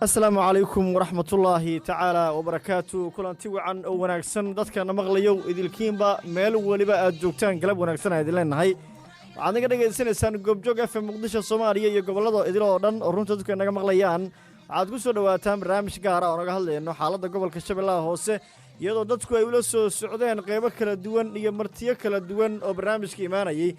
السلام عليكم ورحمة الله تعالى وبركاته كلانتي وعن وناكسن dadka maqlayo idilkiinba meel waliba aad joogtaan galab wanaagsan ay idinleenahay waxaad naga dhageysanaysaan goobjoog FM Muqdisho Soomaaliya iyo gobolada idil oo dhan oo runta dadka naga maqlayaan waxaad ku soo dhawaataan barnaamij gaar ah oo naga hadlayno xaaladda gobolka Shabeellaha Hoose iyadoo dadku ay ula soo socdeen qaybo kala duwan iyo martiyo kala duwan oo barnaamijka imaanayay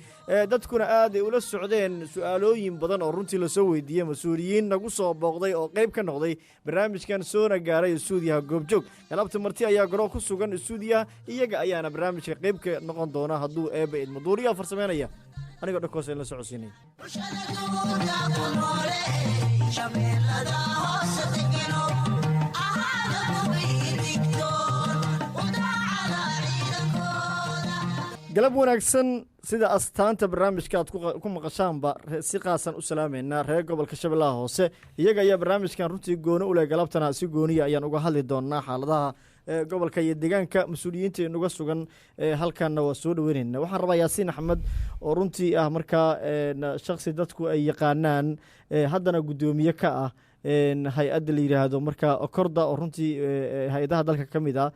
dadkuna aad ay ula socdeen su'aalooyin badan oo runtii la soo weydiiyay mas'uuliyiin nagu soo booqday oo qayb ka noqday barnaamijkan soona gaaray stuudiyaha goobjoog galabta marti ayaa garo ku sugan stuudiyaha iyaga ayaana barnaamijka qayb ka noqon doona hadduu eeba idmo duuriyaha farsameynaya aniga dhakoos la socodsiinay galab wanaagsan sida astaanta barnaamijka aad ku maqashaanba si qaasan u salaameynaa reer gobolka Shabeellaha Hoose iyaga ayaa barnaamijkan runtii gooni u leh galabtana si gooniya ayaan uga hadli doonaa xaaladaha gobolka iyo deegaanka mas'uuliyiinta inaga sugan halkaana waa soo dhaweynayna waxaan rabaa Yaasiin Axmed oo runtii ah markaa shakhsi dadku ay yaqaanaan haddana gudoomiye ka ah hay-adda la yiraahdo markaa Okorda oo runtii hay-adaha dalka ka mid ah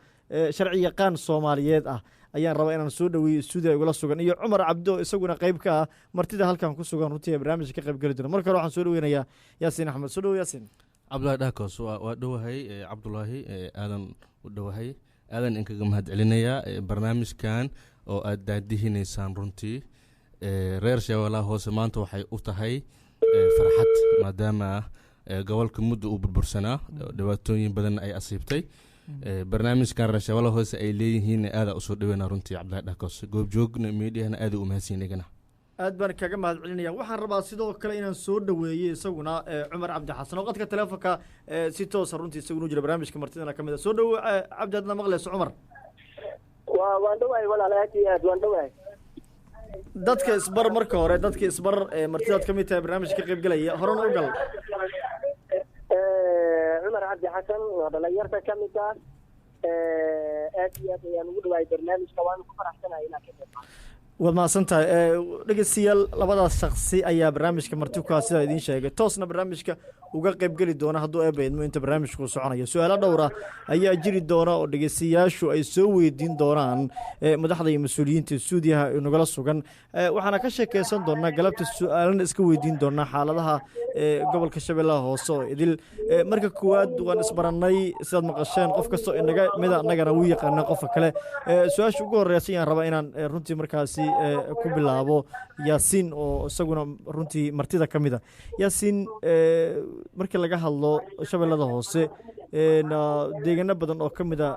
sharci yaqaan Soomaaliyeed ah ayaan rabaa inaan soo dhaweeyo stuudiga igula sugan iyo Cumar Cabdo isaguna qayb ka ah martida halkan ku sugan runtii barnaamijka ka qayb gali doona marka waxaan soo dhaweynayaa Yaasiin Axmed soo dhaweeyo Yaasiin Cabdullaahi Dhaakos waa dhawahay Cabdullaahi aadan u dhawahay aadan inkaga mahadcelinayaa barnaamijkan oo aad daadihinaysaan runtii reer Shabeellaha Hoose maanta waxay u tahay farxad maadaama gobolka muddo uu burbursanaa dhibaatooyin badan ay asiibtay barnaamijkan reer Shabeellaha Hoose ay leeyihiin aad u soo dhaweynaa runtii Cabdullaahi Dhaakos goobjoogna meediyaana aad u mahadsanigana aad baan kaga mahadcelinayaa waxaan rabaa sidoo kale inaan soo dhaweeyo isaguna Cumar Cabdi Xasan oo qadka telefoonka si toos ah runtii isaguna jira barnaamijka martidana kamid ah soo dhawo Cabdi hadna maqlayso Cumar waan dhawahay walaalayaashii aad waan dhawahay dadka isbar marka hore dadka isbar martidaad kamid tahay barnaamijka ka qayb galaya horena u gal Cumar Cabdi Xasan waa dhalinyarta kamid ah aad iyo aad ayaan ugu dhawahay barnaamijka waan ku faraxsanahay inaan ka qayb qaato waad mahadsantahay dhegeystayaal labadaas shakhsi ayaa barnaamijka marti ku ah sida idiin sheegay toosna barnaamijka uga qayb geli doona hadduu eeba idmo inta barnaamijku soconayo su-aalo dhowra ayaa jiri doona oo dhegeystayaashu ay soo weydiin doonaan madaxda iyo mas-uuliyiinta stuudiyaha nagala sugan waxaana ka sheekeysan doonaa galabta su-aalana iska weydiin doonaa xaaladaha gobolka Shabeellaha Hoose oo idil marka koowaad waan isbarannay sidaad maqasheen qof kastoo inaga mida annagana wuu yaqaana qofka kale su-aasha ugu horreysa ayaan rabaa inaan runtii markaasi ku bilaabo Yaasiin oo isaguna runtii martida ka mid ah Yaasiin markii laga hadlo Shabeellada Hoose deegaano badan oo ka mid ah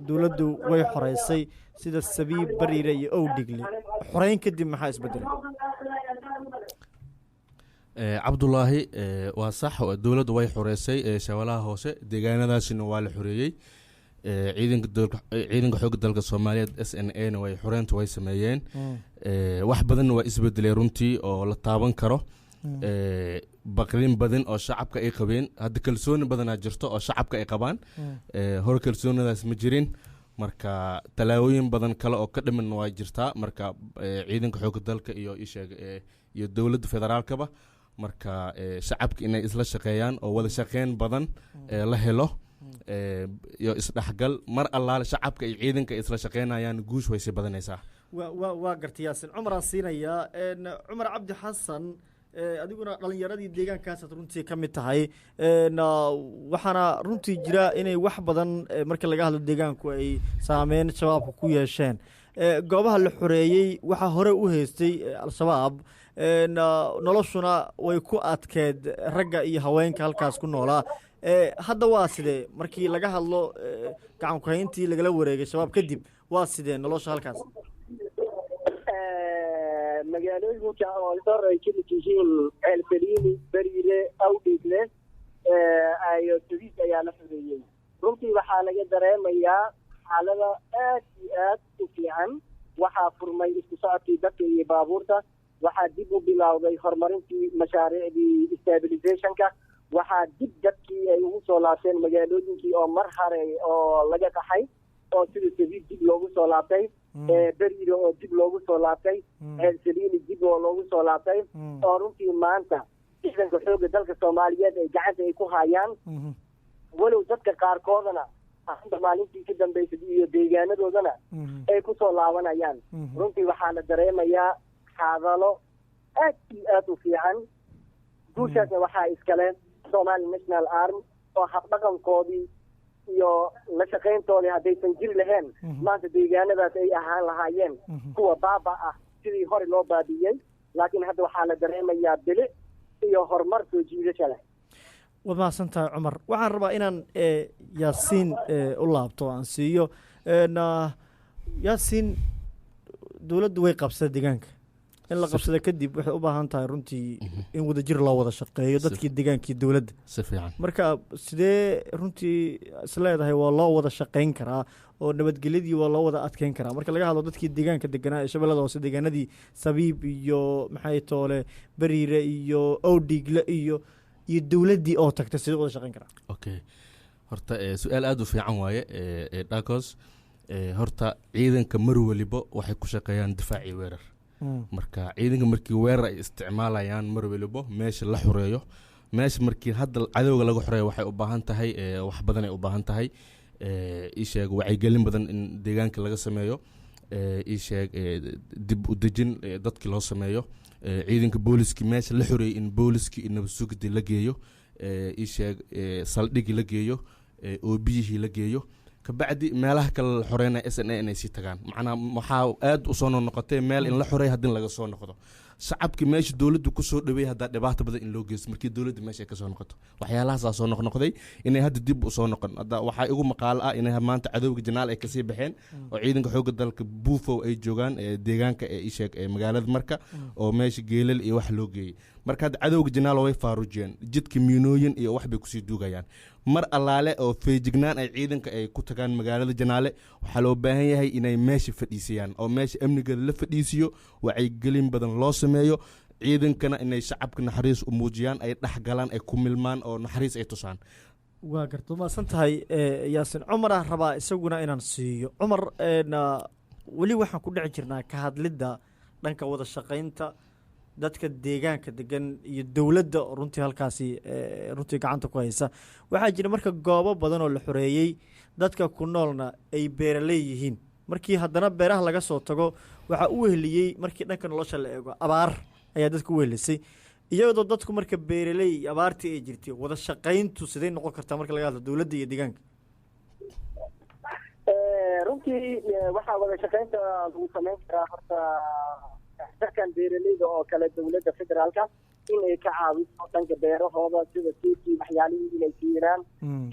dawladdu way xoreysay sida Sabiib Bariire iyo Owdhigle xoreyn kadib maxaa isbedelay Cabdullaahi waa sax dawladdu way xoreysay Shabeellaha Hoose deegaanadaasina waa la xoreeyay ciidanka xoogga dalka Soomaaliyeed SNA way xoreyntu way sameeyeen wax badan waa isbedelay runtii oo la taaban karo baqrin badan oo shacabka ay qabeen hadda kalsooni badan jirto oo shacabka ay qabaan hor kalsoonadaas ma jirin marka talaawooyin badan kale oo ka dhiman waa jirtaa marka ciidanka xoogga dalka iyo dawladda federaalkaba marka shacabka inay isla shaqeeyaan oo wada shaqeyn badan la helo iyo isdhaxgal mar allaale shacabka iyo ciidanka isla shaqeynayaan guush way si badanaysaa waa gartay Yaasiin Cumar aan siinayaa Cumar Cabdi Xasan adiguna dhalinyaradii deegaankaasaad runtii ka mid tahay waxaana runtii jira inay wax badan marka laga hadlo deegaanku ay saameyn shabaabka ku yeesheen goobaha la xoreeyey waxaa hore u haystay al-shabaab noloshuna way ku adkeed ragga iyo haweenka halkaas ku noolaa hadda waa sidee markii laga hadlo gacan ku hayntii lagala wareegay shabaab kadib waa sidee nolosha halkaas magaalooyinka oo dhowr ay ka mid yihiin Ceelfaliini Bariire Owdhigle ayo Sabiib ayaa la xoreeyay runtii waxaa laga dareemayaa xaalada aad iyo aad u fiican waxaa furmay isku socodkii dadka iyo baabuurta waxaa dib u bilowday horumarintii mashaariicdii stabilizationka waxaa dib dadkii ay ugu soo laabteen magaalooyinkii oo mar hore oo laga qaxay oo sida Sabiib dib loogu soo laabtay Bariire oo dib loogu soo laabtay Ceelfaliini dib oo loogu soo laabtay oo runtii maanta ciidanka xoogga dalka soomaaliyeed ay gacanta ay ku hayaan walow dadka qaarkoodana hadda maalintii ka dambaysay iyo deegaanadoodana ay kusoo laabanayaan runtii waxaa la dareemayaa hadalo aad iyo aad u fiican guushaasna waxaa iskale Somali National Army oo habdhaqankoodii iyo la shaqayntoodii haddaysan jiri lahayn maanta deegaanadaas ay ahaan lahaayeen kuwa baaba ah sidii hore loo baabiyey laakiin hadda waxaa la dareemayaa bili iyo horumar soo jiidasha leh waad mahadsantahay cumar waxaan rabaa inaan yaasiin u laabto aan siiyo yaasiin dowladdu way qabsada deegaanka in la qabsada kadib waxay u baahan tahay runtii in wadajir loo wada shaqeeyo dadkii deegaankii dowladda si fiican marka sidee runtii isleedahay waa loo wada shaqayn karaa oo nabadgelyadii waa loo wada adkeyn karaa marka laga hadlo dadkii deegaanka deganaa ee shabeellada hoose deegaanadii sabiib iyo maxay toole beriire iyo owdhiigle iyo dowladdii oo tagtay sidee wada shaqayn karaa okay horta su-aal aada u fiican waaye dhakos horta ciidanka mar waliba waxay ku shaqeeyaan difaac iyo weerar marka ciidanka markii weerar ay isticmaalayaan mar waliba meesha la xureeyo meesha markii hadda cadowga laga xoreeyo waxay u baahan tahay wax badan ay u baahan tahay ii sheeg wacyigelin badan in deegaanka laga sameeyo ii sheeg dib u dejin dadkii loo sameeyo ciidanka booliskii meesha la xoreeyey in booliskii iyo nabad sugidii la geeyo ii sheeg saldhigii la geeyo oo biyihii la geeyo kabacdi meelaha kale la xoreynaya SNA inay sii tagaan macnaa waxaa aad u soo noqotay meel in la xoreey haddii laga soo noqdo shacabkii meesha dowladdu ku soo dhaweeyay haddaa dhibaato badan in loo geysto markii dowladda meesha ay ka soo noqoto waxyaalahaasaa soo noqnoqday inay hadda dib u soo noqon hadda waxaa igu maqaalo ah inay maanta cadowga janaal ay kasii baxeen oo ciidanka xoogga dalka buufow ay joogaan deegaanka ee isheeg ee magaalada marka oo meesha geelal iyo wax loo geeyey marka hadda cadowga janaal way faarujiyeen jidka miinooyin iyo wax bay kusii duugayaan mar allaale oo feejignaan ay ciidanka ay ku tagaan magaalada janaale waxaa loo baahan yahay inay meesha fadhiisiyaan oo meesha amnigeeda la fadhiisiyo wacyigelin badan loo sameeyo ciidankana inay shacabka naxariis u muujiyaan ay dhex galaan ay ku milmaan oo naxariis ay tusaan waa garta umaasan tahay yaasin cumarah rabaa isaguna inaan siiyo cumar weli waxaan ku dhici jirnaa ka hadlidda dhanka wada shaqaynta dadka deegaanka degan iyo dowladda runtii halkaasi runtii gacanta ku haysa waxaa jira marka goobo badan oo la xoreeyey dadka ku noolna ay beeraley yihiin markii haddana beeraha laga soo tago waxaa u weheliyey markii dhanka nolosha la eego abaar ayaa dadka u wehelisay iyadoo dadku marka beeraley abaartii ay jirtay wada shaqayntu sidee noqon kartaa marka laga hadlo dowladda iyo deegaanka runtii waxaa wada shaqaynta lagu samayn karaa horta dadkan beeraleyda oo kale dowladda federaalka inay ka caawiso dhanka beerahooda sida siidkii waxyaalihii inay siiraan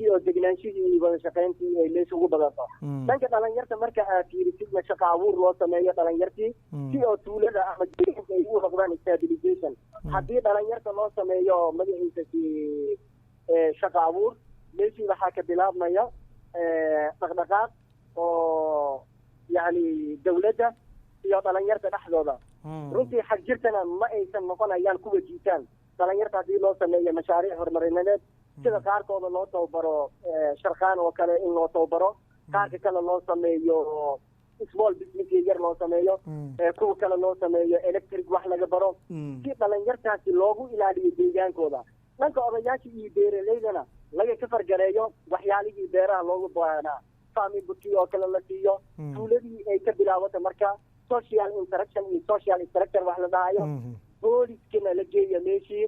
iyo degnaanshihii wada shaqayntii ay laysugu badato dhanka dhalinyarta marka aad fiirisidna shaqa abuur loo sameeyo dhalinyartii si oo tuulada ama deegaanka ay u noqdaan stabilization haddii dhalinyarta loo sameeyo magaciisa shaqa abuur meeshii waxaa ka bilaabmaya dhaqdhaqaaq oo yacni dowladda iyo dhalinyarta dhexdooda runtii xag jirtana ma aysan noqonayaan kuwa jiitaan dhalinyarta haddii loo sameeyo mashaariic horumarineed sida qaarkooda loo tababaro sharqaan oo kale in loo tababaro qaarka kale loo sameeyo small business yar loo sameeyo kuwa kale loo sameeyo electric wax laga baro si dhalinyartaasi loogu ilaaliyo deegaankooda dhanka odayaasha iyo beeraleydana laga ka fargareeyo waxyaalihii beeraha loogu baahnaa farming booking oo kale la siiyo tuuladii ay ka bilaabata marka social interaction iyo social structure wax la dhahayo booliskana la geeya meeshii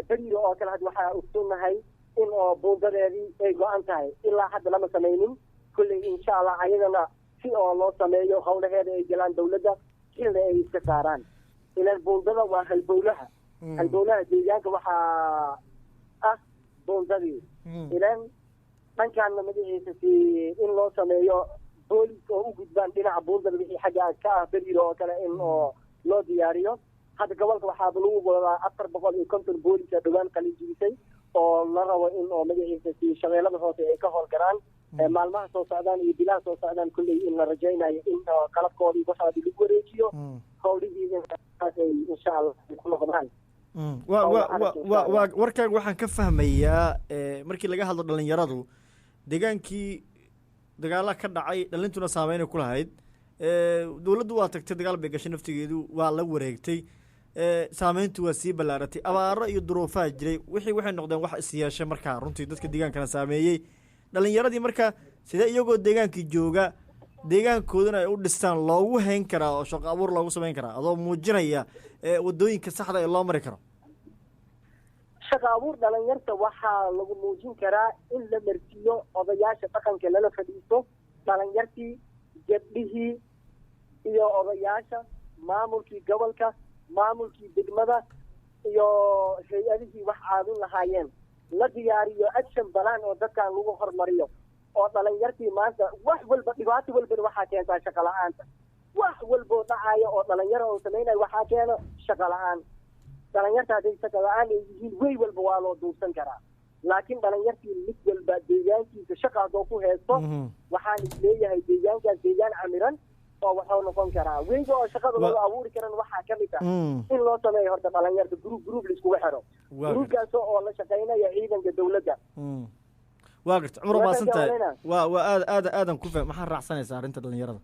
beriiro oo kale hadda waxaa ogsoonnahay in oo buugadeedii ay go-an tahay ilaa hadda lama samaynin kulley insha allah ayadana si oo loo sameeyo howlaheeda ay galaan dowladda xilna ay iska saaraan ilan buundada waa halbowlaha deegaanka waxaa ah buundadii ilan dhankaanna magaciisa si in loo sameeyo booliska oo u gudbaan dhinaca buundada wixii xagga ka ah beriiro oo kale in oo loo diyaariyo hadda gobolka waxaaba lagu wadaa 450 booliska dhowaan qalinjibisay oo la rabo in oo magaciisa si shabeellada hoose ay ka howlgalaan maalmaha soo socdaan iyo bilaha soo socdaan kulley in la rajaynayo in qalabkoodii waxaadi lagu wareejiyo howlihiina ay insha allah ku noqdaan warkaaga waxaan ka fahmayaa markii laga hadlo dhalinyaradu deegaankii dagaala ka dhacay dhalintuna saameynay ku lahayd dowladdu waa tagtay dagaal bay gashay naftigeedu waa la wareegtay saameyntu waa sii ballaaratay abaaro iyo duruufaha jiray waxay noqdeen wax isyeeshay markaa runtii dadka deegaankana saameeyey dhalinyaradii marka sidee iyagoo deegaankii jooga deegaankoodana ay u dhistaan loogu hayn karaa oo shaqo abuur loogu samayn karaa adoo muujinaya wadooyinka saxda ee loo mari karo shaqo abuur dhalinyarta waxaa lagu muujin karaa in la marsiiyo odayaasha dhaqanka lala fadhiisto dhalinyartii gabdhihii iyo odayaasha maamulkii gobolka maamulkii degmada iyo hay-adihii wax caawin lahaayeen la diyaariyo action balaan oo dadkan lagu hormariyo oo dhalinyartii maanta wax walba dhibaato walbana waxaa keentaa shaqo la-aanta wax walboo dhacaya oo dhalinyaro oo samaynayo waxaa keena shaqo la-aan dhalinyarta hadday shaqo la-aan ay yihiin wey walba waa loo duursan karaa laakiin dhalinyartii mid walba deegaankiisa shaqa haddoo ku heesto waxaan isleeyahay deegaankaas deegaan camiran oo waxuu noqon karaa weyga oo shaqada lagu abuuri karan waxaa ka mid ah in loo sameeyo horta dhalinyarta group laiskugu xiro groupkaas oo la shaqaynaya ciidanka dawladda waa garta cumar maasantahay waa aadan ku faham maxaa raacsanaysaa arrinta dhalinyarada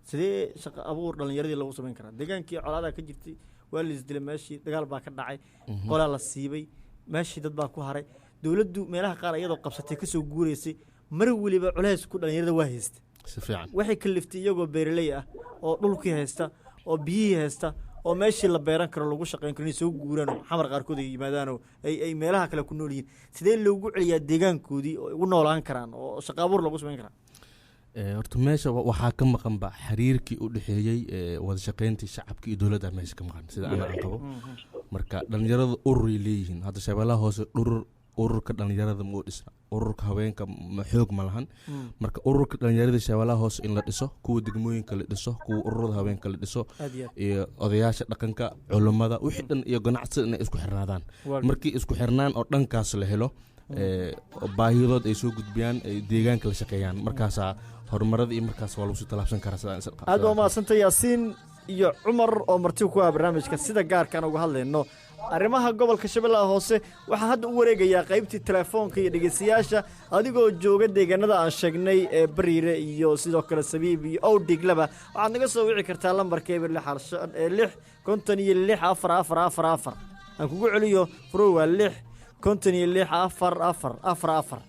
sidee shaqo abuur dhalinyaradii lagu samayn karaa deegaankii colaadaa ka jirtay waa la isdilay meeshii dagaal baa ka dhacay qolaa la siibay meeshii dad baa ku haray dawladdu meelaha qaar iyadoo qabsatay kasoo guuraysay mar weliba culaysku dhalinyarada waa haysta si fiican waxay kaliftay iyagoo beeraley ah oo dhulkii haysta oo biyihii haysta oo meeshii la beeran karo lagu shaqayn karo inay soo guuraanoo xamar qaarkood ay yimaadaanoo ay meelaha kale ku nool yihiin sidee loogu celiyaa deegaankoodii oo ugu noolaan karaan oo shaqo abuur lagu samayn karaa horta meesha waxaa ka maqanba xiriirkii u dhexeeyey wada shaqayntii shacabka iyo dowladda meesha ka maqan sida ana aan qabo marka dhalinyarada ururay leeyihiin hadda shabeellaha hoose ururka dhalinyarada ma u dhisna ururka haweenka xoog ma lahan marka ururka dhalinyarada shabeellaha hoose in la dhiso kuwa degmooyinka la dhiso kuwa ururada haweenka la dhiso iyo odayaasha dhaqanka culummada wixii dhan iyo ganacsida inay isku xirnaadaan markii isku xirnaan oo dhankaas la helo baahiyadood ay soo gudbiyaan ay deegaanka la shaqeeyaan markaasaa horumarada iyo markaas waa lagu sii talaabsan karaa aad waa mahadsanta yaasiin iyo cumar oo marti ku ah barnaamijka sida gaarkaan uga hadlayno arrimaha gobolka shabeellaha hoose waxaa hadda u wareegayaa qaybtii telefoonka iyo dhegeystayaasha adigoo jooga deegaanada aan sheegnay ee bariire iyo sidoo kale sabiib iyo owdhiglaba waxaad naga soo wici kartaa lambarka eber 656 aan kugu celiyo furo waa 656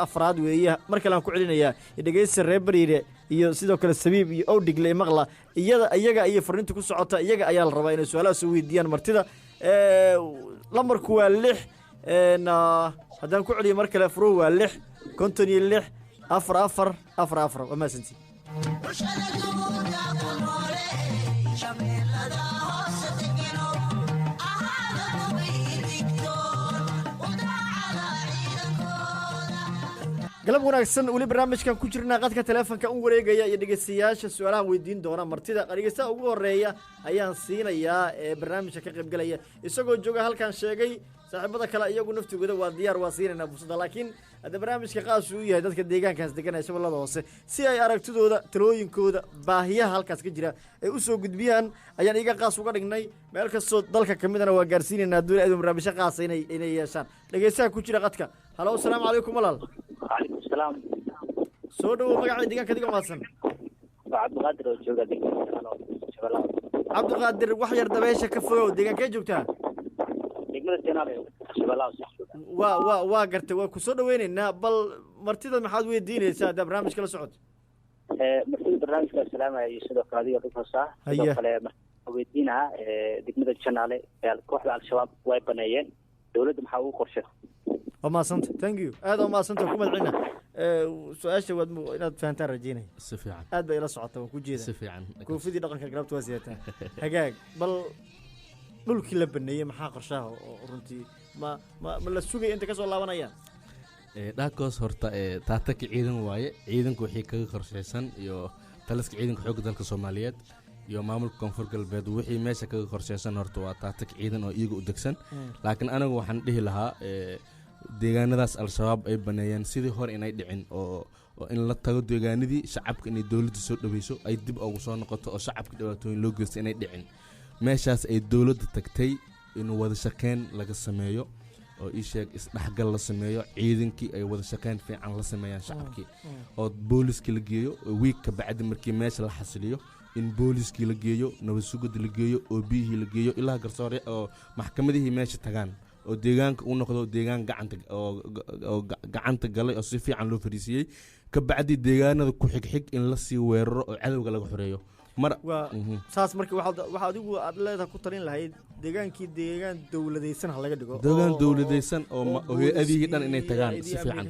afaraad weeye mar kale aan ku celinayaa dhegeysta reer bariire iyo sidoo kale sabiib iyo owdhigle maqla iyaga iyo fariinta ku socota iyaga ayaa la rabaa inay su-aalaha soo weydiiyaan martida lambarku waa 6 haddaan ku celiyo mar kale furo waa 656 waa maasanti galab wanaagsan weli barnaamijkan ku jirnaa qadka teleefonka u wareegaya iyo dhegeystayaasha su-aalahan weydiin doona martida dhegeystaha ugu horeeya ayaan siinayaa ee barnaamijka ka qaybgalaya isagoo jooga halkan sheegay saaxiibada kale iyagu naftigooda waa diyaar waa siinaynaa fursada laakiin hadda barnaamijka qaas uu yahay dadka deegaankaas deganaya shabeellada hoose si ay aragtidooda talooyinkooda baahiyaha halkaas ka jira ay u soo gudbiyaan ayaan iga qaas uga dhignay meel kastoo dalka ka midana waa gaarsiinaynaa dowla aadu barnaamijyo qaasa inay yeeshaan dhegeystaha ku jira qadka halo asalaamu calaykum walaal وعليكم السلام soo dhawow magacay deegaanka adiga mahadsan cabdiqaadir oo jooga shabeellaha cabdiqaadir wax yar dabeesha ka fogow deegaankee joogtaa degmada seenaal shabeellaha waa gartay waa ku soo dhaweynaynaa bal martida maxaad weydiinaysaa haddaa barnaamijka la socod martida barnaamijka salaamaya iyo sidoo kale adiga rufasa sidoo kale weydiinaha degmada janaale kooxda al-shabaab way baneeyeen dowladda maxaa ugu qorshe waa mahadsanta thank you aad waa mahadsanta ku madcina su-aasha waad inaad fahantaan rajeynaya si fiican aad bay ila socota waan ku jeeda si fiican koofidii dhaqanka galabta waa siyataan hagaag bal dhulkii la baneeyey maxaa qorshaha oo runtii ma la sugaya inta ka soo laabanayaan dhaakaas horta taataka ciidan waaye ciidanku wixii kaga qorshaysan iyo taliska ciidanka xoogga dalka Soomaaliyeed iyo maamulka koonfur galbeed wixii meesha kaga qorshaysan horta waa taataka ciidan oo iyaga u degsan laakiin anagu waxaan dhihi lahaa deegaanadaas al-shabaab ay baneeyeen sidii hore inay dhicin oo in la tago deegaanadii shacabka inay dowladda soo dhaweyso ay dib ugu soo noqoto oo shacabka dhibaatooyin loo geysto inay dhicin meeshaas ay dowladda tagtay in wada shaqeyn laga sameeyo oo isheeg isdhexgal la sameeyo ciidankii ay wada shaqeyn fiican la sameeyaan shacabkii oo booliska la geeyo wiig ka bacdi markii meesha la xasiliyo in booliskii la geeyo nabad sugida la geeyo oo biyihii la geeyo ilaa garsoore oo maxkamadihii meesha tagaan oo deegaanka u noqdo deegaan gacanta galay oo si fiican loo fariisiyey ka bacdi deegaanada ku xigxig in la sii weeraro oo cadowga laga xoreeyo saas marka waxaad adigu aad leedahay ku talin lahayd deegaankii deegaan dowladaysan ha laga dhigo deegaan dowladaysan oo hay-adihii dhan inay tagaan si fiican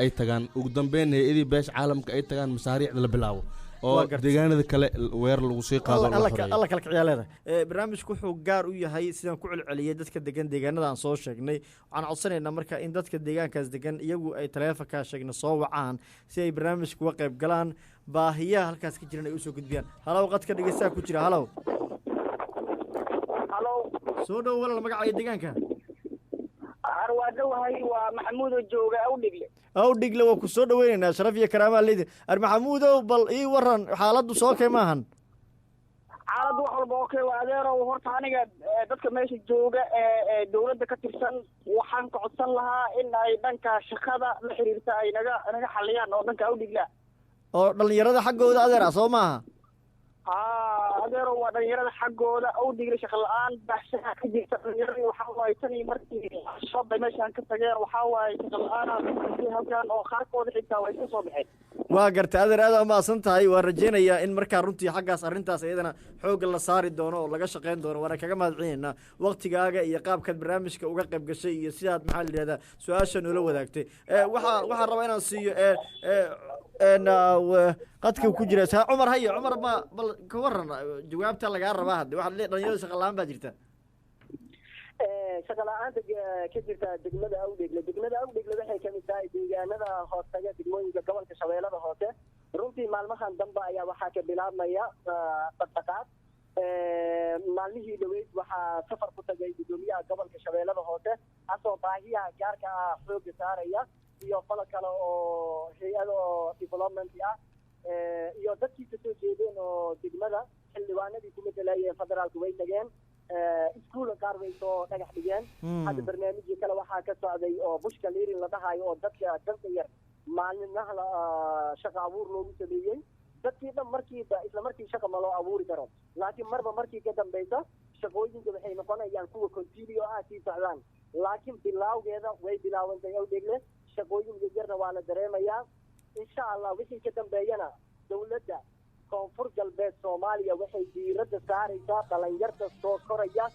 ay tagaan ugu dambeyn hay-adihii beesha caalamka ay tagaan masaariicda la bilaabo oo deegaanada kale weer lagu sii qaado alla kala kiciyaa leedahay barnaamijku wuxuu gaar u yahay sidaan ku celceliyey dadka degan deegaanada aan soo sheegnay waxaan codsanaynaa marka in dadka deegaankaas degan iyagu ay taleefonkaa sheegna soo wacaan si ay barnaamijka uga qayb galaan baahiyaha halkaas ka jiran ay usoo gudbiyaan halow qadka dhegeystaha ku jira halow soo dhow walal magacayo deegaanka waa dhowahay waa maxamuud oo jooga awdhigle waa ku soo dhaweynaynaa sharaf iyo karaamaa leedi maxamuudow bal ii waran xaaladdu soo kay maahan xaaladdu wax walba okay waa adeerow horta aniga dadka meesha jooga ee dowladda ka tirsan waxaan ka codsan lahaa in ay dhanka shaqada la xiriirta ay naga xaliyaan oo dhanka awdhigla oo dhalinyarada xaggooda adeer soo maaha adeerow waa dhalinyarada xaggooda awdhigla shaqa la-aan baxshaha ka jirta dhalinyaradii waxaa waaye tanii markii shoobbay meeshaan ka tageen waxaa waaye shaqa la-aana halkan oo qaarkooda xitaa waa iska soo baxeen waa gartay adeer aad umahadsan tahay waan rajaynayaa in markaa runtii xaggaas arrintaas iyadana xoogga la saari doono oo laga shaqayn doono waana kaga mahadcelinaynaa waktigaaga iyo qaabkaad barnaamijka uga qayb gashay iyo sidaad maxaa la yidhahdaa su-aasha noola wadaagtay waxaan rabaa inaan siiyo qadka ku jira cumar haye cumar bal ka waran jawaabta lagaa rabaa hadde waxaad le dhalinyarada shaqa la-aan baa jirta shaqa la-aanta ka jirta degmada awdhegle waxay kamid tahay deegaanada hoostaga degmooyinka gobolka shabeellada hoose runtii maalmahan dambe ayaa waxaa ka bilaabmaya dhaqdhaqaaq maalmihii dhaweyd waxaa safar ku tagay gudoomiyaha gobolka shabeellada hoose asoo baahiyaha gaarka ah xooga saaraya iyo qolo kale oo hay-ada oo development ah iyo dadkii kasoo jeedeen oo degmada xildhibaanadii kuma dalayeen federaalku way tageen iskuulla qaar bay soo dhagax dhigeen hadda barnaamijyo kale waxaa ka socday oo bushka liirin la dhahayo oo dadka danta yar maalinnaha shaqa abuur loogu sameeyey dadkii dhan markiiba isla markii shaqa ma loo abuuri karo laakiin marba markii ka dambeysa shaqooyinka waxay noqonayaan kuwa continue ah sii socdaan laakiin bilaawgeeda way bilaawantay awdhegle shaqooyin yaryarna waa la dareemayaa insha allah wixii ka dambeeyana dowladda koonfur galbeed soomaaliya waxay diiradda saaraysaa dhalinyarta soo koraya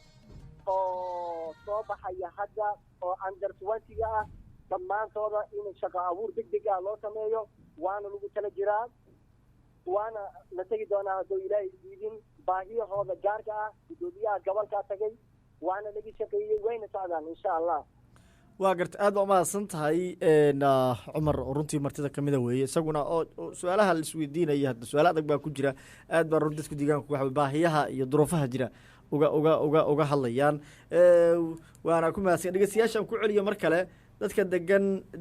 oo soo baxaya hadda oo under 20 ah dhammaantooda in shaqo abuur degdeg ah loo sameeyo waana lagu tala jiraa waana la tegi doonaa hadduu ilaahay diidin baahiyahooda gaarka ah gudoomiyaha gobolkaa tagay waana laga shaqeeyey wayna socdaan insha allah waa garta aad baa umahadsan tahay cumar oo runtii martida kamida weeye isaguna oo su-aalaha la isweydiinaya hadda su-aalo adag baa ku jira aad baa run dadka deegaanku waxa baahiyaha iyo duruufaha jira uga hadlayaan waana ku mahadsan dhegeystayaashaan ku celiyo mar kale dadka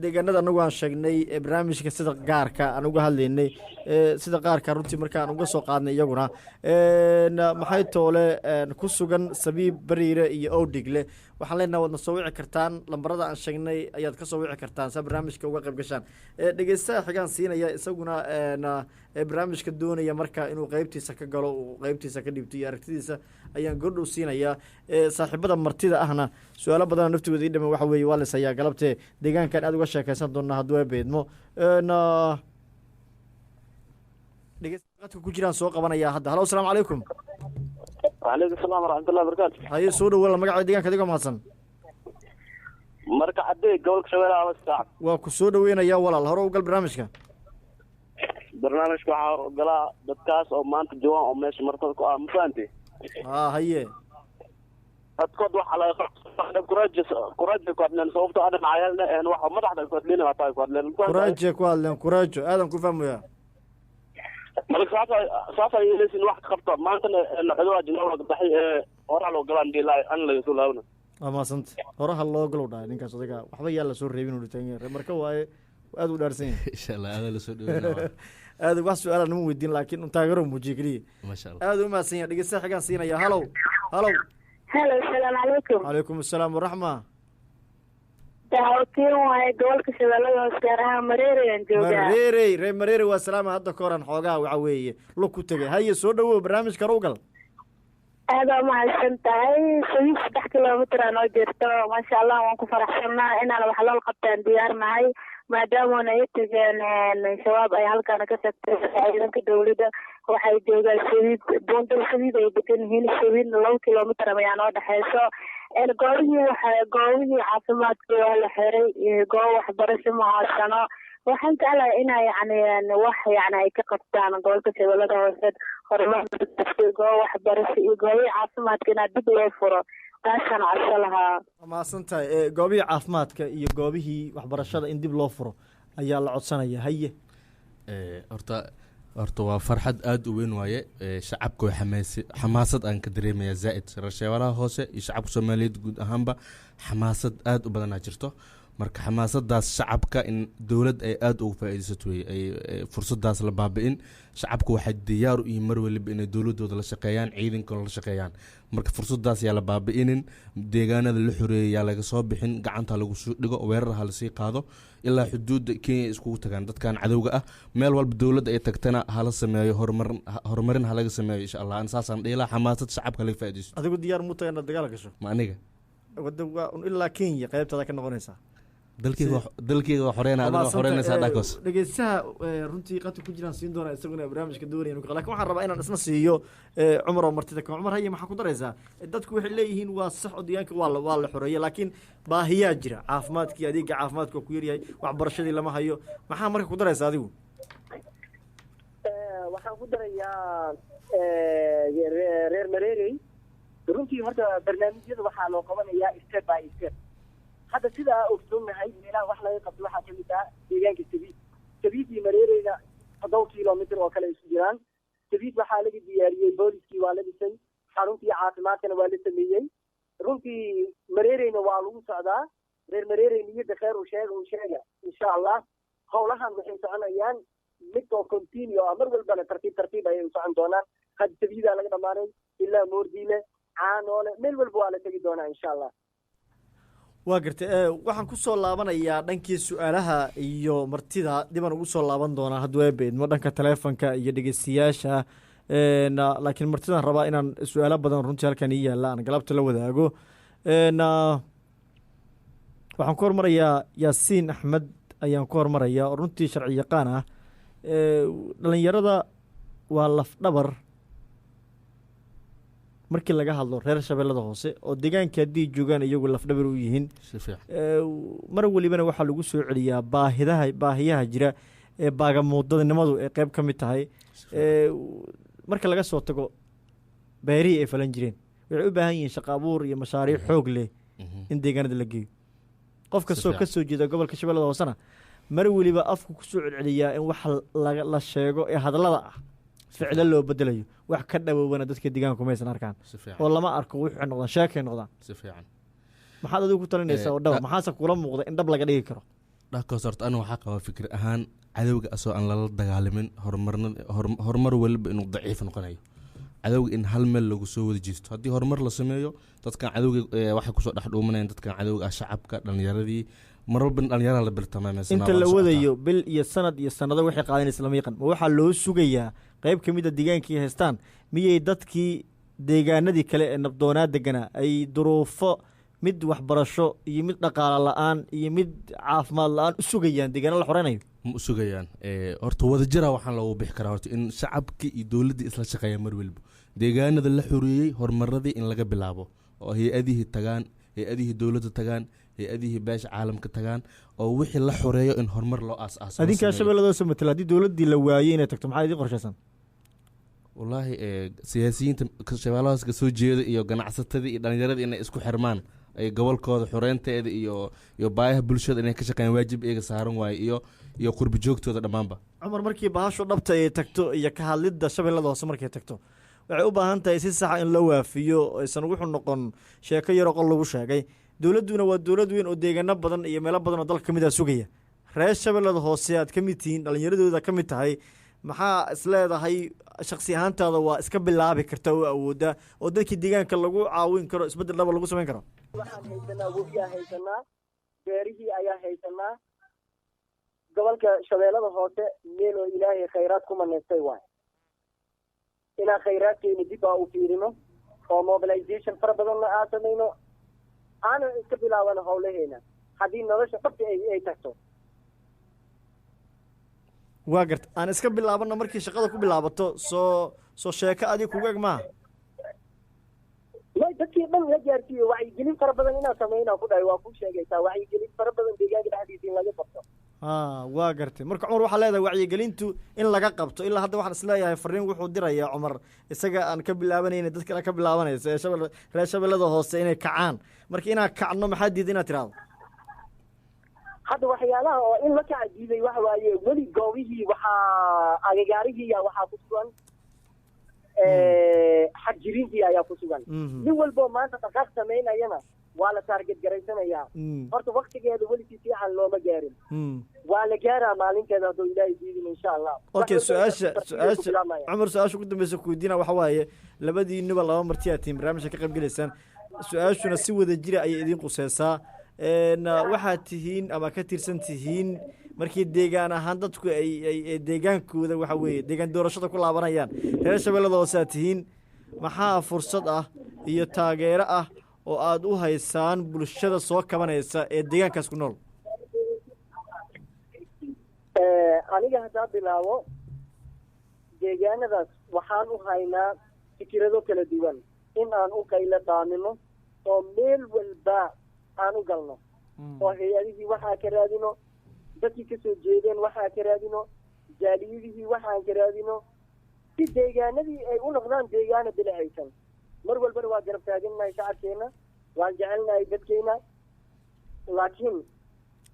deegaanada anagu aan sheegnay barnaamijka sida gaarka aan uga hadlaynay sida qaarka runtii markaan uga soo qaadnay iyaguna maxay toole ku sugan sabiib bariire iyo owdhigle waxaan leenaha waadna soo wici kartaan lambarada aan sheegnay ayaad ka soo wici kartaan saa barnaamijka uga qayb gashaan dhegeystaha xigaan siinaya isaguna barnaamijka doonaya marka inuu qeybtiisa ka galo uu qeybtiisa ka dhibto iyo aragtidiisa ayaan gordhow siinayaa saaxiibada martida ahna su-aalo badana naftigooda ii dhama waxa weeye waa lisayaa galabtee deegaankan aad uga sheekaysan doonaa hadduu beedmo dhegeystaadka ku jiraan soo qabanayaa hadda halo asalaamu calaykum وعليكم السلام ورحمة الله وبركاته. haye soo dhow wala magaca deegaanka adiga mahadsan marka cadday gobolka shabeellaha hoose waa ku soo dhaweynayaa walaal hore u gal barnaamijka barnaamijka waxaa galaa dadkaas oo maanta joogaan oo meesha martada ku ah ma fahanti haye dadkood waxaa laga kuraje ku hadleen sababtoo ah dhinacyaalna waxa madaxda ku hadleen waa tahay ku hadleen kuraajo aadan ku fahmaya marka saasa yeelaysin wax ka qabta maantana ciidaha jilaa baxay horaa loo galaan diilaa an laga soo laabna amaasanta horaha loo galow dhahay ninkaas adiga waxba yaa la soo reebin uu taagan marka waaye aad u dhaarsan yahay insha Allah aad la soo dhaweynaa aad wax su'aal aan weydiin laakiin un taageero muujiye kaliya masha Allah aad u mahadsan yahay dhegeystaha xigaan siinaya halow السلام عليكم. calaykum assalaam waraxma daawatiin waaye gobolka shabeellada hoose gaar ahaan mareereyaan joogaa. reer mareere waa salaama hadda ka horan xoogaa waxa weeye lug ku tegay. haye soo dhawow barnaamijka rugal. aad waa mahadsan tahay. 3 kilomitir aa noo jirto. maasha allah waan ku faraxsanaa inaan wax loo qabtaan diyaarnahay maadaama ay tageen shabaab ay halkaana ka tagtay ciidanka dowladda. waxay joogaan saliid buundal saliid ay degan yihiin. saliid 2 kilomitir ayaa noo dhexeyso. goobihii caafimaadka waa la xiray. goob waxbarasho ma haysano. waxaan jeclahay inay wax ay ka qabtaan gobolka shabeellada hoose horumar goob waxbarasho iyo goobihii caafimaadka inaa dib loo furo. taasaan codso lahaa. mahadsan tahay. goobihii caafimaadka iyo goobihii waxbarashada in dib loo furo ayaa la codsanaya. haye horta waa farxad aada u weyn waaye. shacabka way xamaasad aan ka dareemaya zaa'id. reer shabeellaha hoose iyo shacabka soomaaliyeed guud ahaanba xamaasad aada u badanaa jirto. marka xamaasadaas shacabka in dowlad ay aada uga faa'iidaysato wey ay fursadaas la baabi'in. shacabku waxay diyaar u yihiin mar waliba inay dowladooda la shaqeeyaan, ciidankooda la shaqeeyaan. marka fursadaas yaa la baabi'inin, deegaanada la xoreeyay yaa laga soo bixin, gacanta lagu soo dhigo, weerar ha lasii qaado ilaa xuduudda Kenya iskugu tagaan dadkan cadowga ah. meel walba dowladda ay tagtana hala sameeyo horumarin ha laga sameeyo insha allah. an saasaan dhihi lahaa xamaasad shacabka laga faa'iidaysto. adigu diyaar mu tahay inaad dagaal gasho? ma aniga ilaa Kenya qaybtada ka noqonaysaa. dalkeyga xoreena adoo xoreynaysaa dhakos. dhegeystaha runtii qadka ku jiraan siin doona isaguna barnaamijka doonayeen. laakiin waxaan rabaa inaan isna siiyo Cumar oo martida ka. Cumar haye maxaa ku daraysaa? dadku waxay leeyihiin waa sax oo deegaanka waa la xoreeyay laakiin baahiyaa jira. caafimaadkii adeega caafimaadka waa ku yaryahay, waxbarashadii lama hayo. maxaa marka ku daraysaa adigu? waxaan ku darayaa reer mareerey runtii horta barnaamijyada waxaa loo qabanayaa step by step. hadda sidaa ogsoonnahay meelaha wax laga qabto waxaa kamid ah deegaanka sabiid iyo mareereyna 7 kilomitir oo kale isku jiraan. sabiid waxaa laga diyaariyey booliskii waa la dhisay, xaruntii caafimaadkana waa la sameeyey. runtii mareereyna waa lagu socdaa. reer mareerey niyadda kheyr u sheega insha allah. howlahan waxay soconayaan mid oo continue ah, mar walbana tartiib ayay u socon doonaan. hadda sabiidaa laga dhammaanay ilaa moordiile, caanoole, meel walba waa la tegi doonaa insha allah. waa gartay. waxaan ku soo laabanayaa dhankii su-aalaha iyo martida dibaan ugu soo laaban doonaa hadduu eebeedmo dhanka taleefonka iyo dhegeystayaasha. laakiin martidaan rabaa inaan su-aalo badan runtii halkan ii yaalla aan galabta la wadaago. waxaan ku hormarayaa yaasiin axmed ayaan ku hormarayaa oo runtii sharci yaqaan ah. dhalinyarada waa lafdhabar markii laga hadlo reer shabeellada hoose oo deegaanka haddii joogaan iyagu lafdhabar u yihiin. mar walibana waxaa lagu soo celiyaa baahiyaha jira ee baagamuudadanimadu ay qayb ka mid tahay. marka laga soo tago beerihii ay falan jireen waxay u baahan yihiin shaqo abuur iyo mashaariic xoog leh in deegaanada la geeyo. qof kastoo ka soo jeeda gobolka shabeellada hoosena mar weliba afku ku soo celceliyaa in wax la sheego ee hadallada ah ficilo loo bedelayo. wax ka dhawowana dadka deegaanku maysan arkaan oo lama arko wuxuu noqdaan sheekay noqdaan. maxaad adigu ku talinaysaa oo dhab maxaase kula muuqda in dhab laga dhigi karo? dhakaas horta aniga waxaa qabaa fikir ahaan cadowga asoo aan lala dagaalamin horumar waliba inuu daciif noqonayo. cadowga in hal meel lagu soo wada jeesto haddii horumar la sameeyo dadkan cadowga waxay kusoo dhex dhuumanayaan dadkan cadowga ah shacabka dhalinyaradii mar walba dhalinyarada la biltamaamay inta la wadayo bil iyo sanad iyo sanado waxay qaadanaysa lama yaqaan. ma waxaa loo sugayaa qayb ka mid a deegaankii haystaan miyay dadkii deegaanadii kale ee nabdoonaa deganaa ay duruufo mid waxbarasho iyo mid dhaqaale la-aan iyo mid caafimaad la-aan u sugayaan deegaana la xoreynayo? ma u sugayaan. horta wadajira waxaan loogu bixi karaa horta in shacabkii iyo dowladdii isla shaqeeya mar waliba deegaanada la xoreeyey horumaradii in laga bilaabo oo hay-adihii tagaan, hay-adihii dowladda tagaan, hay-adihii beesha caalamka tagaan oo wixii la xoreeyo in horumar loo aas-aaso. adinkaa shabeellada hoose matala haddii dowladdii la waayey inay tagto maxaa idin qorshaysan? wallaahi siyaasiyiinta shabeellaha hoose ka soo jeeda iyo ganacsatadii iyo dhalinyaradii inay isku xirmaan ay gobolkooda xoreynteeda iyo baayaha bulshada inay ka shaqeeyaan waajib iyaga saaran waaye iyo qurbi joogtooda dhammaanba. cumar markii bahasho dhabta ay tagto iyo ka hadlidda shabeellada hoose markay tagto waxay u baahan tahay si saxa in loo waafiyo aysan wuxuu noqon sheeko yaroo qol lagu sheegay. dowladduna waa dowlad weyn oo deegaano badan iyo meelo badan oo dalka ka mid ah sugaya. reer shabeellada hoose aad ka mid tihiin dhalinyaradooda ka mid tahay maxaa isleedahay shaksi ahaantaada waa iska bilaabi karta oo awoodda oo dadkii deegaanka lagu caawin karo isbeddel dhaba lagu samayn karo? waxaan haysanaa webiyaa haysanaa, beerihii ayaa haysanaa gobolka shabeellada hoose meel oo ilaahay khayraad ku maneystay waay inaan khayraadkeena dib aa u fiirino oo mobilization fara badanna aan samayno aana iska bilaabano howlaheena haddii nolosha dhabta ay tagto waa garta aan iska bilaabana markii shaqada ku bilaabato soo sheeko adig kuga eg maaha may dadkii dhan la gaarsiiyo wacyigelin fara badan inaan sameynaa ku dhahay waa ku sheegaysaa wacyigelin fara badan deegaanka dhexdiisa in laga qabto waa gartay marka cumar waxaa leedahay wacyigelintu in laga qabto ilaa hadda waxaan isleeyahay fariin wuxuu dirayaa cumar isaga aan ka bilaabanayna dad kale ka bilaabanaysa ee reer shabeellada hoose inay kacaan marka inaan kacno maxaa diida inaad tiraahdo hadda waxyaalaha oo in la kaca diiday waxa waaye weli goobihii waxaa agagaarihiiya waxaa ku sugan xagjiriintii ayaa ku sugan nin walbo maanta dhaqaaq samaynayana waa la taarget garaysanayaa horta waktigeeda weli si fiican looma gaarin waa la gaaraa maalinteeda hadduu ilaahay diidin insha allah okay su-aasha cumar su-aasha ugu dambeysa kuweydiina waxa waaye labadiinuba laba marti aad tihiin barnaamijka ka qayb gelaysaan su-aashuna si wada jira ayay idiin quseysaa waxaad tihiin ama ka tirsan tihiin markii deegaan ahaan dadku ay deegaankooda waxa weeye deegaan doorashada ku laabanayaan reer shabeellada hoose aad tihiin maxaa fursad ah iyo taageero ah oo aada u haysaan bulshada soo kabanaysa ee deegaankaas ku nool aniga haddaa bilaabo deegaanadaas waxaan u haynaa fikirado kala duwan in aan u qaylo dhaamino oo meel walba aan u galno oo hay-adihii waxaa ka raadino dadkii kasoo jeedeen waxaa ka raadino jaaliyadihii waxaan ka raadino si deegaanadii ay u noqdaan deegaana bilacaysan mar walbana waa garab taagannahay shacabkeena waan jecelnahay dadkeena laakiin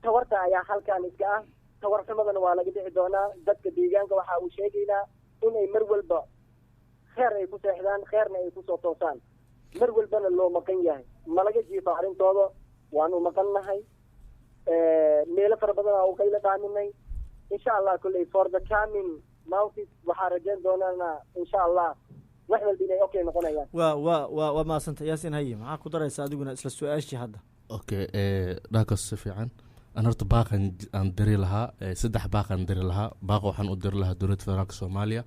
tawarta ayaa halkaan iska ah tawartamadana waa laga dhici doonaa dadka deegaanka waxa uu sheegaynaa inay mar walba kheer ay ku seexdaan kheerna ay kusoo toosaan mar walbana loo maqan yahay malaga jiifa arrintooda waanu maqannahay meelo fara badan aa u qayla dhaaminay insha allah kolley for the coming mountains waxaa rajayn doonaana insha allah wax walba inay okay noqonayaan waa mahadsanta yaasin haye maxaa ku daraysa adiguna isla su-aashii hadda okay dhaakaas si fiican aan horta baaqan aan diri lahaa 3 baaqan diri lahaa baaq waxaan u diri lahaa dowladda federaalka soomaaliya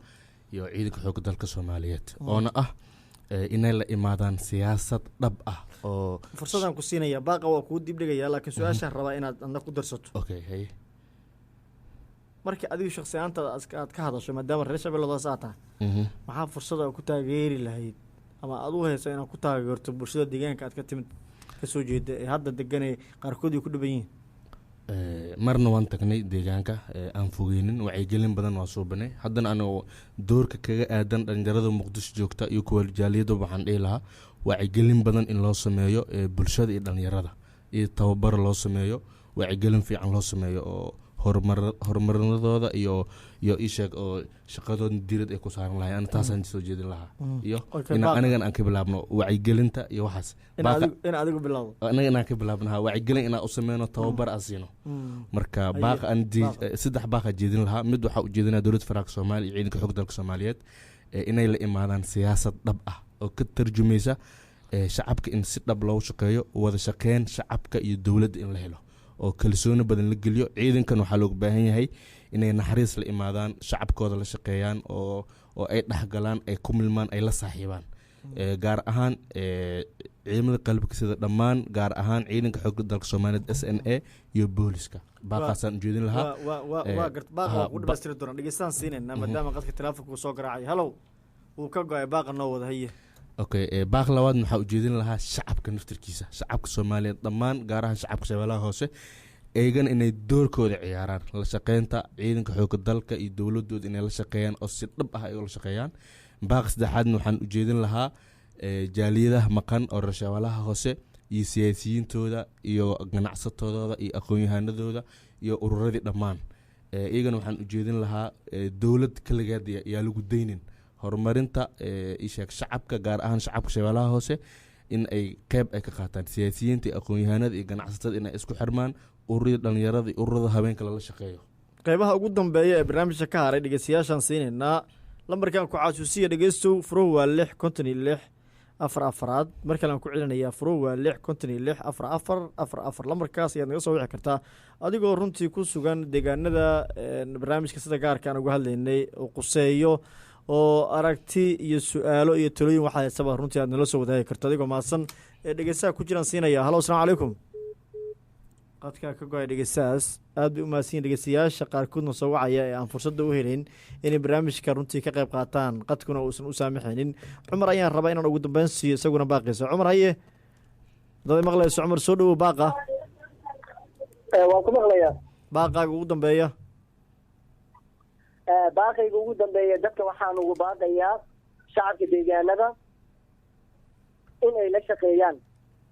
iyo ciidanka xoogga dalka soomaaliyeed oona ah inay la imaadaan siyaasad dhab ah oo fursadaan ku siinaya baaqa waa kuu dib dhigaya laakiin su-aashaan rabaa inaad adna ku darsato okay haye markii adigu shakhsi ahaantaada aad ka hadasho maadaama reer shabeellada hoose aad tahay maxaa fursada ku taageeri lahayd ama aad u hayso inaad ku taageerto bulshada deegaanka aad ka timid kasoo jeeda ee hadda deganay qaarkood ay ku dhiban yihiin marna waan tagnay deegaanka aan fogeynin wacyigelin badan waa suubanay haddana anigo doorka kaga aadan dhalinyarada muqdisho joogta iyo kuwa jaaliyada waxaan dhihi lahaa wacyigelin badan in loo sameeyo bulshada iyo dhalinyarada iyo tababaro loo sameeyo wacyigelin fiican loo sameeyo oo horumarinadooda iyo isheeg oo shaqadooda diirad ay ku saaran lahay ana taasaan soo jeedin lahaa iyo anigan aan ka bilaabno wacyigelinta iyo waxaas in adigu bilaabo anaga inaan ka bilaabnaha wacyigelin inaan u sameyno tababar aan siino marka baaqa aan 3 baaqa jeedin lahaa mid waxaa u jeedinaa dowladda federaalka soomaaliya iyo ciidanka xoogga dalka soomaaliyeed inay la imaadaan siyaasad dhab ah oo ka tarjumaysa shacabka in si dhab loogu shaqeeyo wada shaqeyn shacabka iyo dowladda in la helo oo kalsooni badan la geliyo ciidankan waxaa looga baahan yahay inay naxariis la imaadaan shacabkooda la shaqeeyaan oo ay dhexgalaan ay ku milmaan ay la saaxiibaan gaar ahaan ciidamada qalabka sida dhammaan gaar ahaan ciidanka xoogga dalka soomaaliyeed SNA iyo booliska baaqaasaan ujeedin lahaa baaqa ku dhamaystiri doonaa dhegeystaan siinayna maadaama qadka teleefonka soo garaacay halow wuu ka go-ay baaqa noo wada haye okay baaq labaad waxaa ujeedin lahaa shacabka naftirkiisa shacabka soomaaliyeed dhammaan gaar ahaan shacabka shabeellaha hoose eegana inay doorkooda ciyaaraan la shaqeynta ciidanka xoogga dalka iyo dowladooda inay la shaqeeyaan oo si dhab ah ay ula shaqeeyaan baaq saddexaadna waxaan ujeedin lahaa jaaliyadaha maqan oo reer shabeellaha hoose iyo siyaasiyiintooda iyo ganacsatadooda iyo aqoon-yahanadooda iyo ururadii dhammaan iyagana waxaan ujeedin lahaa dowlad kaligeed yaa lagu daynin horumarinta isheeg shacabka gaar ahaan shacabka shabeellaha hoose in ay qeyb ay ka qaataan siyaasiyiinta iyo aqoon-yahanada iyo ganacsatada inay isku xirmaan ururada dhalinyarada iyo ururada habeenka lala shaqeeyo qeybaha ugu dambeeya ee barnaamijka ka haray dhegeystayaashaan siinaynaa lambarkan ku caasuusiya dhegeystow furo waa 656 afaraad mar kale aan ku celinayaa furo waa 656 lambarkaas ayaad naga soo wici kartaa adigoo runtii ku sugan deegaanada barnaamijka sida gaarka aan uga hadlaynay oo quseeyo oo aragti iyo su-aalo iyo talooyin waxaa haysaba runtii aad nala soo wadaagi karto adigoo mahadsan dhegeystaha ku jiraan siinaya halo asalaamu calaykum qadkaa ka go-ay dhegeystahaas aad bay u mahadsanyiin dhegeystayaasha qaarkoodna soo wacaya ee aan fursadda u helayn inay barnaamijka runtii ka qayb qaataan qadkuna uusan u saamaxaynin cumar ayaan rabaa inaan ugu dambeyn siiyo isaguna baaqiisa cumar haye dad maqlayso cumar soo dhowow baaqa waan ku maqlayaa baaqaaga ugu dambeeya baaqayga ugu dambeeya dadka waxaan ugu baaqayaa shacabka deegaanada in ay la shaqeeyaan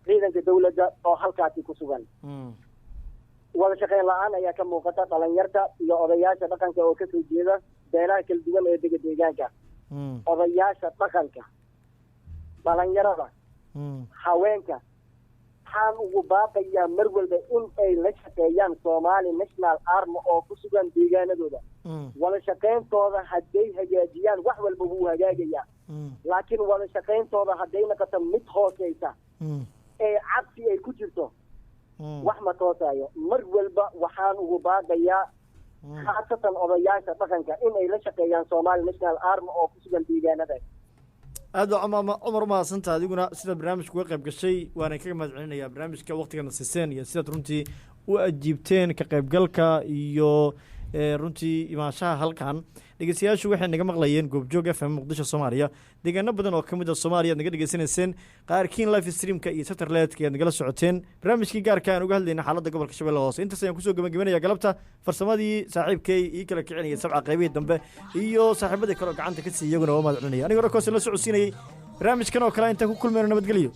ciidanka dawladda oo halkaasi ku sugan wada shaqeyn la-aan ayaa ka muuqata dhalinyarta iyo odayaasha dhaqanka oo kasoo jeeda beelaha kala duwan ee dega deegaanka odayaasha dhaqanka dhalinyarada haweenka waxaan ugu baaqayaa mar walba in ay la shaqeeyaan Somali National Army oo ku sugan deegaanadooda wada shaqeyntooda hadday hagaajiyaan wax walba wuu hagaagayaa laakiin wada shaqeyntooda hadday noqoto mid hooseysa ee cabsi ay ku jirto wax ma toosayo mar walba waxaan ugu baaqayaa khaasatan odayaasha dhaqanka in ay la shaqeeyaan Somali National Army oo ku sugan deegaanada aad baa cumar umahadsantaha adiguna sidaad barnaamijka uga qayb gashay waana kaga mahad celinayaa barnaamijka waqtigana siiseen iyo sidaad runtii u ajiibteen ka qaybgalka iyo runtii imaanshaha halkan dhegeystayaashu waxay naga maqlayeen goobjoog FM muqdisho Soomaaliya deegaano badan oo kamid ah Soomaaliya aad naga dhageysanayseen qaarkiin live streamka iyo satellite-ka aad nagala socoteen barnaamijkii gaarka aan uga hadlaynay xaaladda gobolka Shabeellaha Hoose intaas ayaan kusoo gabagabanayaa galabta farsamadii saaxiibkay ii kala kicinayay sabca qaybihii dambe iyo saaxiibadii kale oo gacanta ka siiyay iyaguna waa mahad celinaya aniga horkoos la socodsiinayay barnaamijkan oo kale intaan ku kulmayno nabadgelyo